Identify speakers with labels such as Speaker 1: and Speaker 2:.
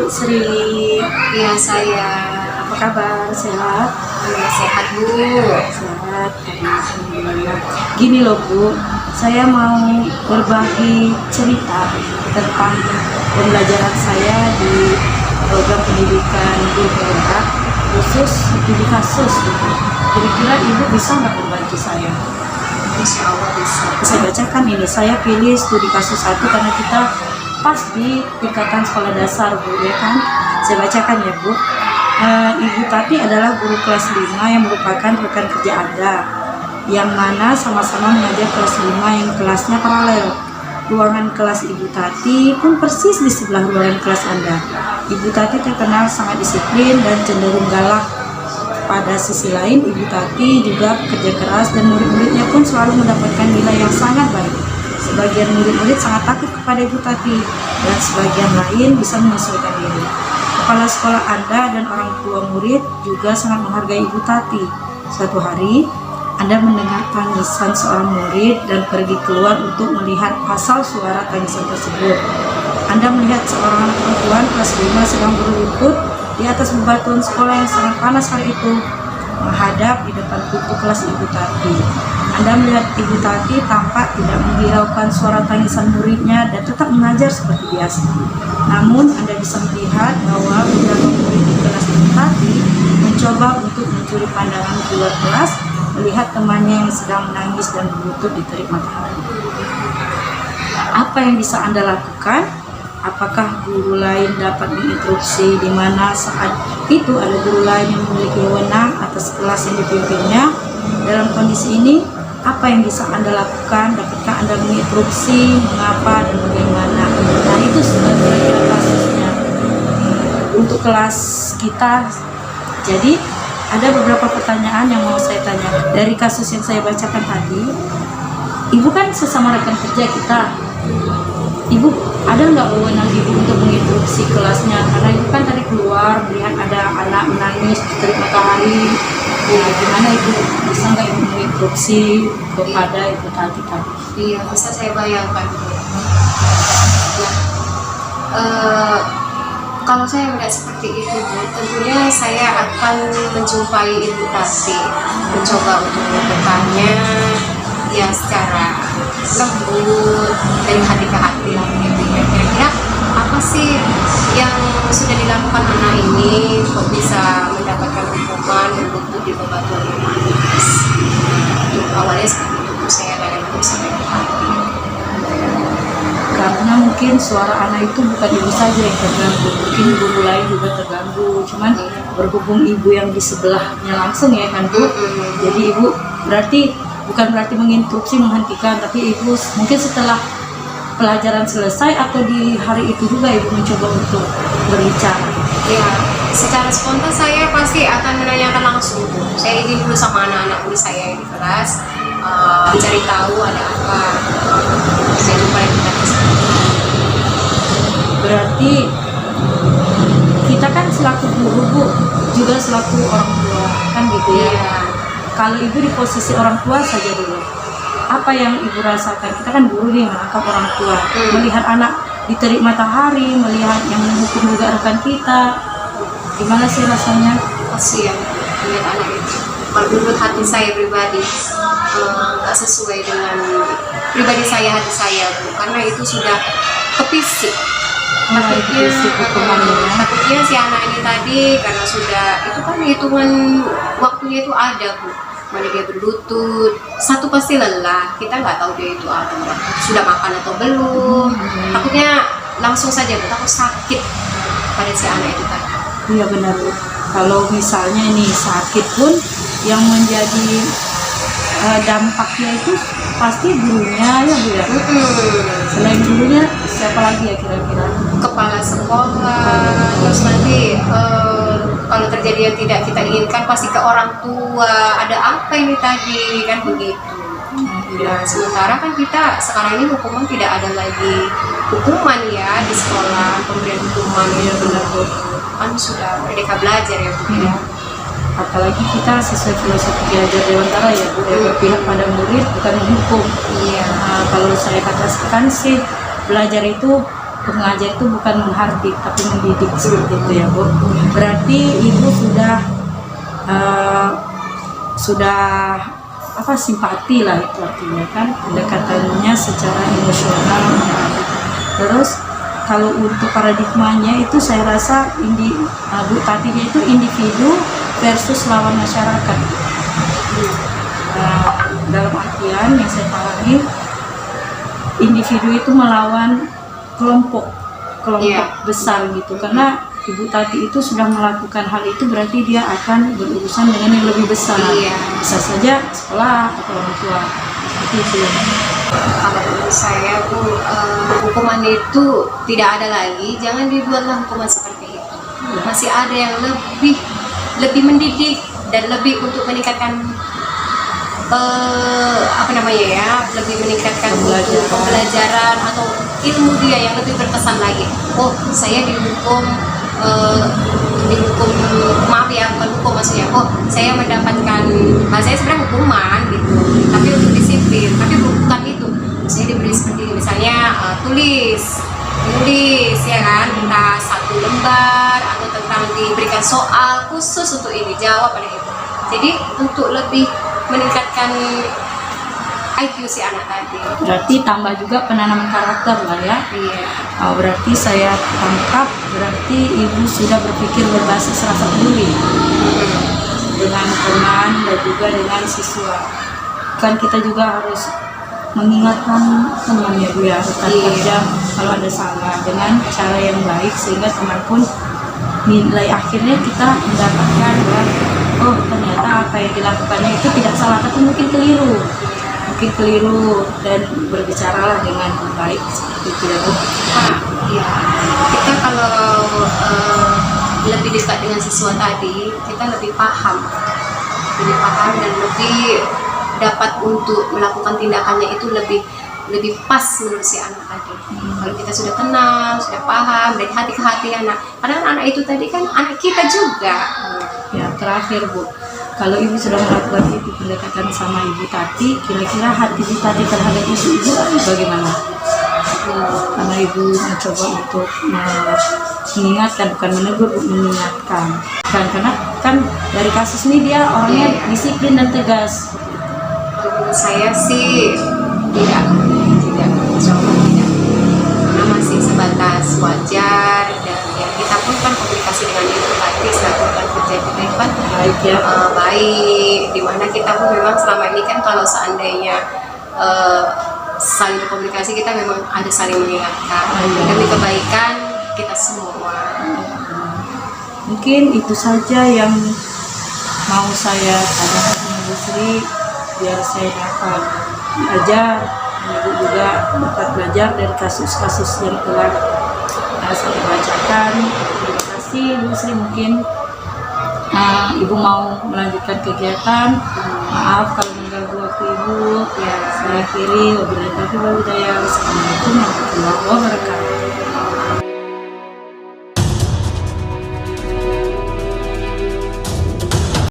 Speaker 1: Sri.
Speaker 2: Ya, saya.
Speaker 1: Apa kabar? Sehat?
Speaker 2: Sehat, Bu.
Speaker 1: Sehat. Alhamdulillah. Gini loh Bu, saya mau berbagi cerita tentang pembelajaran saya di program pendidikan guru daerah, khusus studi kasus gitu. Kira-kira Ibu bisa nggak membantu saya?
Speaker 2: Insya Allah bisa.
Speaker 1: Saya bacakan ini, saya pilih studi kasus 1 karena kita pas di tingkatan sekolah dasar Bu, ya kan? Saya bacakan ya Bu. Ibu Tati adalah guru kelas 5 yang merupakan rekan kerja Anda, yang mana sama-sama mengajar kelas 5 yang kelasnya paralel. Ruangan kelas Ibu Tati pun persis di sebelah ruangan kelas Anda. Ibu Tati terkenal sangat disiplin dan cenderung galak. Pada sisi lain, Ibu Tati juga bekerja keras dan murid-muridnya pun selalu mendapatkan nilai yang sangat baik. Sebagian murid-murid sangat takut kepada Ibu Tati dan sebagian lain bisa menyesuaikan diri. Kepala sekolah Anda dan orang tua murid juga sangat menghargai Ibu Tati. Suatu hari, Anda mendengar tangisan seorang murid dan pergi keluar untuk melihat asal suara tangisan tersebut. Anda melihat seorang perempuan kelas 5 sedang berlutut di atas bebatuan sekolah yang sangat panas hari itu, menghadap di depan pintu kelas Ibu Tati. Anda melihat Ibu Tati tampak tidak menghiraukan suara tangisan muridnya dan tetap mengajar seperti biasa. Namun Anda bisa melihat bahwa beberapa murid di kelas Ibu Tati mencoba untuk mencuri pandangan di luar kelas, melihat temannya yang sedang menangis dan berlutut di terik matahari. Apa yang bisa Anda lakukan? Apakah guru lain dapat menginstruksi di mana saat itu ada guru lain yang memiliki wewenang atas kelas yang dipimpinnya? Dalam kondisi ini, apa yang bisa Anda lakukan? Dapatkah Anda menginstruksi mengapa dan bagaimana? Nah, itu kira-kira kasusnya untuk kelas kita. Jadi ada beberapa pertanyaan yang mau saya tanya dari kasus yang saya bacakan tadi. Ibu kan sesama rekan kerja kita. Ibu ada nggak wewenang Ibu untuk menginstruksi kelasnya? Karena Ibu kan tadi keluar melihat ada anak menangis di terik matahari. Ya, gimana Ibu bisa nggak Ibu menginstruksi kepada Ibu Tati tadi?
Speaker 2: Iya, bisa saya bayangkan. Kalau saya melihat seperti itu, Bu, tentunya saya akan menjumpai Ibu Tati, mencoba untuk melakukannya ya secara lembut, dari hati ke hati lah gitu ya. Kira-kira apa sih yang sudah dilakukan anak ini kok bisa mendapatkan hukuman berlutut di bebatuan yang panas? Awalnya seperti itu saya tanya dulu sampai ke hati.
Speaker 1: Karena mungkin suara anak itu bukan Ibu saja yang terganggu, mungkin guru lain juga terganggu. Cuman berhubung Ibu yang di sebelahnya langsung ya kan Bu, jadi Ibu bukan berarti menginstruksi menghentikan, tapi Ibu mungkin setelah pelajaran selesai atau di hari itu juga Ibu mencoba untuk berbicara.
Speaker 2: Ya, secara spontan saya pasti akan menanyakan langsung. Saya izin dulu sama anak-anak murid saya di kelas, cari tahu ada apa. Saya jumpa Ibu Tati.
Speaker 1: Berarti kita kan selaku guru Bu, juga selaku orang tua kan gitu ya. Kalau Ibu di posisi orang tua saja dulu, apa yang Ibu rasakan? Kita kan guru nih, menangkap orang tua, melihat anak di terik matahari, melihat yang menghukum juga rekan kita, gimana sih rasanya?
Speaker 2: Kasihan melihat anak itu. Kalau menurut hati saya pribadi, nggak sesuai dengan pribadi saya, hati saya Bu, karena itu sudah kepisik. Takutnya si anak ini tadi karena sudah itu kan hitungan waktunya itu ada Bu, mana dia berlutut satu pasti lelah, kita nggak tahu dia itu ada sudah makan atau belum. Takutnya langsung saja Bu, takut sakit pada si anak itu tadi.
Speaker 1: Iya benar Bu, kalau misalnya ini sakit pun yang menjadi dampaknya itu pasti gurunya ya Bu ya. Selain gurunya siapa lagi ya kira-kira?
Speaker 2: Kepala sekolah, terus nanti kalau terjadi yang tidak kita inginkan pasti ke orang tua, ada apa ini tadi kan begitu. Nah, sementara kan kita sekarang ini hukuman tidak ada lagi hukuman ya di sekolah, pemberian hukuman ya benar Bu, kan sudah merdeka belajar ya Bu ya.
Speaker 1: Apalagi kita sesuai filosofi belajar Dewantara ya Bu, berpihak pada murid bukan menghukum.
Speaker 2: Iya.
Speaker 1: Nah, kalau saya katakan sih belajar itu mengajar itu bukan menghardik tapi mendidik seperti itu ya Bu. Berarti Ibu sudah apa simpati lah itu artinya kan, pendekatannya secara emosional. Terus kalau untuk paradigmanya itu saya rasa Bu Tatinya itu individu versus lawan masyarakat. Dalam artian yang saya pahami, individu itu melawan kelompok besar gitu, karena Ibu Tati itu sudah melakukan hal itu berarti dia akan berurusan dengan yang lebih besar. Bisa saja sekolah atau orang tua seperti itu.
Speaker 2: Kalau menurut saya Bu, hukuman itu tidak ada lagi, jangan dibuatlah hukuman seperti itu. Masih ada yang lebih mendidik dan lebih untuk meningkatkan lebih meningkatkan untuk pembelajaran atau ilmu dia yang lebih berkesan lagi. Oh, saya dihukum maaf ya, bukan hukum maksudnya. Oh, saya mendapatkan saya sebenarnya hukuman gitu, tapi untuk disiplin, tapi bukan itu. Saya diberi seperti misalnya menulis ya kan, entah 1 lembar atau tentang diberikan soal khusus untuk ini, jawab pada itu. Jadi untuk lebih meningkatkan IQ si anak tadi.
Speaker 1: Berarti tambah juga penanaman karakter lah ya.
Speaker 2: Iya.
Speaker 1: Berarti saya tangkap, berarti Ibu sudah berpikir berbasis rasa peduli dengan teman dan juga dengan siswa. Kan kita juga harus mengingatkan teman ya Bu ya, tajam kalau ada salah dengan cara yang baik sehingga teman pun nilai akhirnya kita mendapatkan bahwa oh ternyata apa yang dilakukannya itu tidak salah tapi mungkin keliru dan berbicaralah dengan baik seperti itu ya Bu.
Speaker 2: Iya, kita kalau lebih dekat dengan siswa tadi, kita lebih paham dan lebih dapat untuk melakukan tindakannya itu lebih pas menurut si anak tadi. Kalau kita sudah kenal, sudah paham dari hati ke hati anak, karena anak itu tadi kan anak kita juga.
Speaker 1: Ya, terakhir Bu, kalau Ibu sudah melakukan itu pendekatan sama Ibu Tati, kira-kira hati Ibu Tati terhadap ibu bagaimana? Karena Ibu mencoba untuk mengingatkan, bukan menegur, mengingatkan. Karena kan dari kasus ini dia orangnya disiplin dan tegas.
Speaker 2: Menurut saya sih tidak, karena masih sebatas wajar dan ya kita pun kan komunikasi dengan Ibu Tati selaku kerja kita itu kan baik, dimana kita pun memang selama ini kan kalau seandainya saling berkomunikasi kita memang ada saling mengingatkan demi kebaikan kita semua.
Speaker 1: Mungkin itu saja yang mau saya tanyakan Ibu Sri, biar saya dapat belajar, Ibu juga dapat belajar dari kasus-kasus yang telah saya bacakan. Terima kasih Ibu Sri. Mungkin Ibu mau melanjutkan kegiatan. Maaf kalau mengganggu waktu Ibu. Ya, saya akhiri. Wabillahi taufiq wal hidayah. Wassalamualaikum warahmatullahi wabarakatuh.